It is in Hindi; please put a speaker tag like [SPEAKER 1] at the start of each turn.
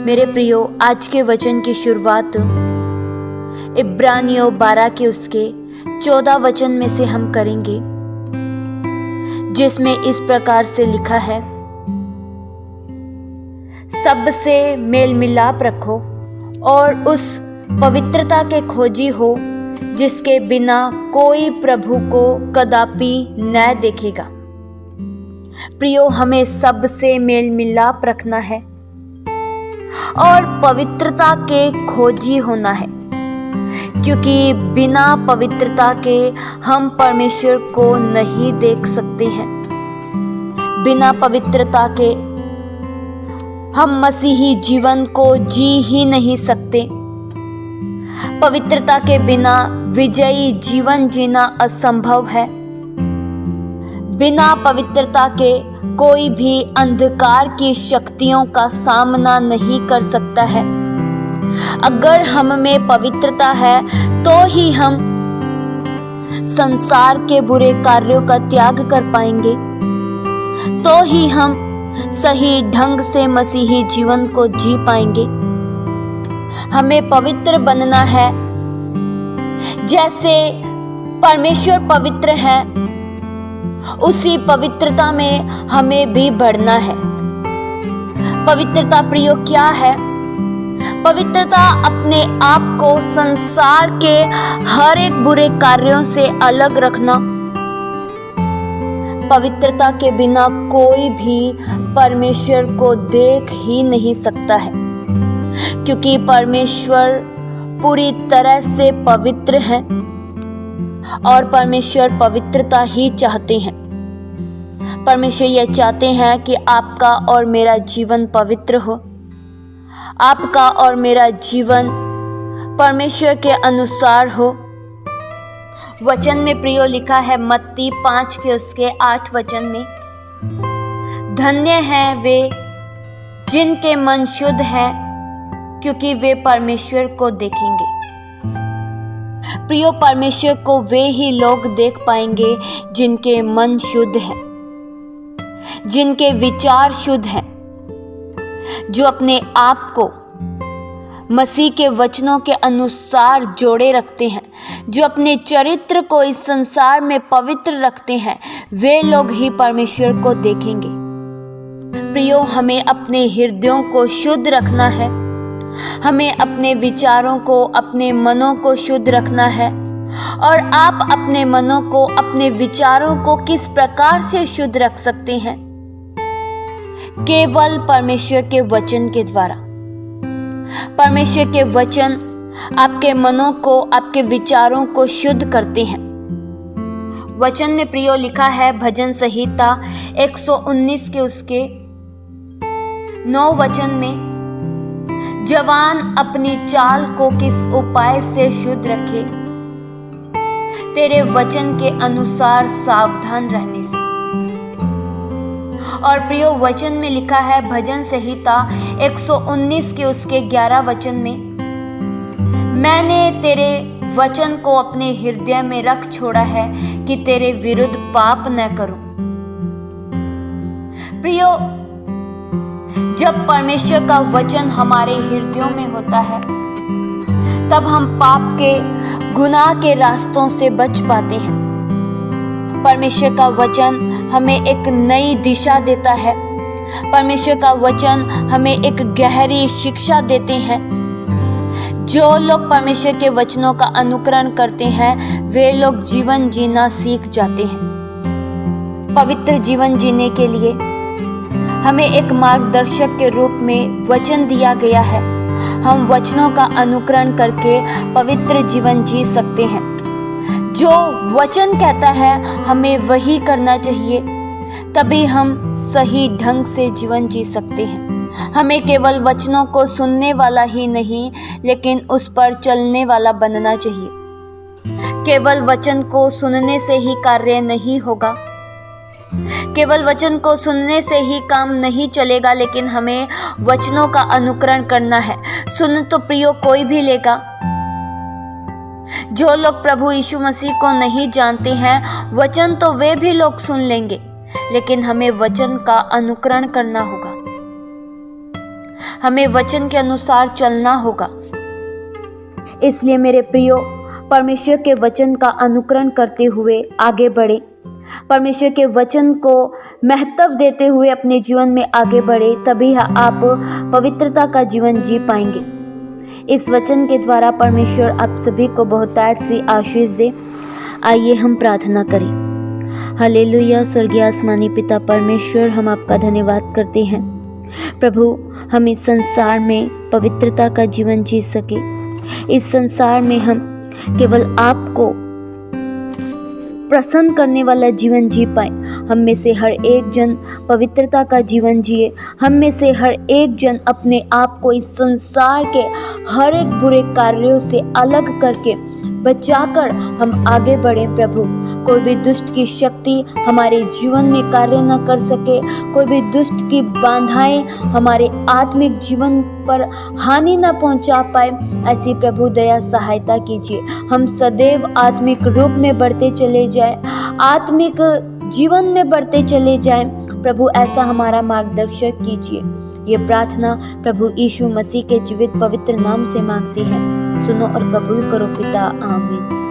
[SPEAKER 1] मेरे प्रियो, आज के वचन की शुरुआत इब्रानियों 12 के उसके 14 वचन में से हम करेंगे, जिसमें इस प्रकार से लिखा है, सबसे मेल मिलाप रखो और उस पवित्रता के खोजी हो जिसके बिना कोई प्रभु को कदापि न देखेगा। प्रियो, हमें सबसे मेल मिलाप रखना है और पवित्रता के खोजी होना है, क्योंकि बिना पवित्रता के हम परमेश्वर को नहीं देख सकते हैं। बिना पवित्रता के हम मसीही जीवन को जी ही नहीं सकते। पवित्रता के बिना विजयी जीवन जीना असंभव है। बिना पवित्रता के कोई भी अंधकार की शक्तियों का सामना नहीं कर सकता है। अगर हम में पवित्रता है तो ही हम संसार के बुरे कार्यों का त्याग कर पाएंगे, तो ही हम सही ढंग से मसीही जीवन को जी पाएंगे। हमें पवित्र बनना है, जैसे परमेश्वर पवित्र है उसी पवित्रता में हमें भी बढ़ना है। पवित्रता प्रियो क्या है? पवित्रता अपने आप को संसार के हर एक बुरे कार्यों से अलग रखना। पवित्रता के बिना कोई भी परमेश्वर को देख ही नहीं सकता है, क्योंकि परमेश्वर पूरी तरह से पवित्र है और परमेश्वर पवित्रता ही चाहते हैं। परमेश्वर यह चाहते हैं कि आपका और मेरा जीवन पवित्र हो, आपका और मेरा जीवन परमेश्वर के अनुसार हो। वचन में प्रियो लिखा है मत्ती 5 के उसके 8 वचन में, धन्य हैं वे जिनके मन शुद्ध हैं, क्योंकि वे परमेश्वर को देखेंगे। प्रियो, परमेश्वर को वे ही लोग देख पाएंगे जिनके मन शुद्ध हैं, जिनके विचार शुद्ध हैं, जो अपने आप को मसीह के वचनों के अनुसार जोड़े रखते हैं, जो अपने चरित्र को इस संसार में पवित्र रखते हैं, वे लोग ही परमेश्वर को देखेंगे। प्रियो, हमें अपने हृदयों को शुद्ध रखना है, हमें अपने विचारों को, अपने मनों को शुद्ध रखना है। और आप अपने मनों को, अपने विचारों को किस प्रकार से शुद्ध रख सकते हैं? केवल परमेश्वर के वचन के द्वारा। परमेश्वर के वचन आपके मनों को, आपके विचारों को शुद्ध करते हैं। वचन में प्रियो लिखा है भजन संहिता 119 के उसके 9 वचन में, जवान अपनी चाल को किस उपाय से शुद्ध रखे, तेरे वचन के अनुसार सावधान रहने से। और प्रियो, वचन में लिखा है भजन संहिता 119 के उसके 11 वचन में, मैंने तेरे वचन को अपने हृदय में रख छोड़ा है कि तेरे विरुद्ध पाप न करूं। प्रियो, जब परमेश्वर का वचन हमारे हृदयों में होता है, तब हम पाप के, गुनाह के रास्तों से बच पाते हैं। परमेश्वर का वचन हमें एक नई दिशा देता है। परमेश्वर का वचन हमें एक गहरी शिक्षा देते हैं। जो लोग परमेश्वर के वचनों का अनुकरण करते हैं, वे लोग जीवन जीना सीख जाते हैं। पवित्र जीवन जीने के लिए हमें एक मार्गदर्शक के रूप में वचन दिया गया है। हम वचनों का अनुकरण करके पवित्र जीवन जी सकते हैं। जो वचन कहता है हमें वही करना चाहिए, तभी हम सही ढंग से जीवन जी सकते हैं। हमें केवल वचनों को सुनने वाला ही नहीं, लेकिन उस पर चलने वाला बनना चाहिए। केवल वचन को सुनने से ही कार्य नहीं होगा, केवल वचन को सुनने से ही काम नहीं चलेगा, लेकिन हमें वचनों का अनुकरण करना है। सुन तो प्रियो कोई भी लेगा। जो लोग प्रभु यीशु मसीह को नहीं जानते हैं, वचन तो वे भी लोग सुन लेंगे, लेकिन हमें वचन का अनुकरण करना होगा। हमें वचन के अनुसार चलना होगा। इसलिए मेरे प्रियो, परमेश्वर के वचन का अनुकरण करते हुए आगे बढ़े, परमेश्वर के वचन को महत्व देते हुए अपने जीवन में आगे बढ़े, तभी आप पवित्रता का जीवन जी पाएंगे। इस वचन के द्वारा परमेश्वर आप सभी को बहुतायत से आशीष दे। आइए हम प्रार्थना करें। हालेलुया। स्वर्गीय आसमानी पिता परमेश्वर, हम आपका धन्यवाद करते हैं प्रभु, हम इस संसार में पवित्रता का जीवन जी सके। इस संसार में हम केवल आपको प्रसन्न करने वाला जीवन जी पाए। हम में से हर एक जन पवित्रता का जीवन जिए। हम में से हर एक जन अपने आप को इस संसार के हर एक बुरे कार्यों से अलग करके बचाकर हम आगे बढ़े प्रभु। कोई भी दुष्ट की शक्ति हमारे जीवन में कार्य न कर सके, कोई भी दुष्ट की बाधाएं हमारे आत्मिक जीवन पर हानि न पहुंचा पाए, ऐसी प्रभु दया सहायता कीजिए। हम सदैव आत्मिक रूप में बढ़ते चले जाएं, आत्मिक जीवन में बढ़ते चले जाएं प्रभु, ऐसा हमारा मार्गदर्शक कीजिए। ये प्रार्थना प्रभु यीशु मसीह के जीवित पवित्र नाम से मांगते हैं। सुनो और कबूल करो पिता, आमीन।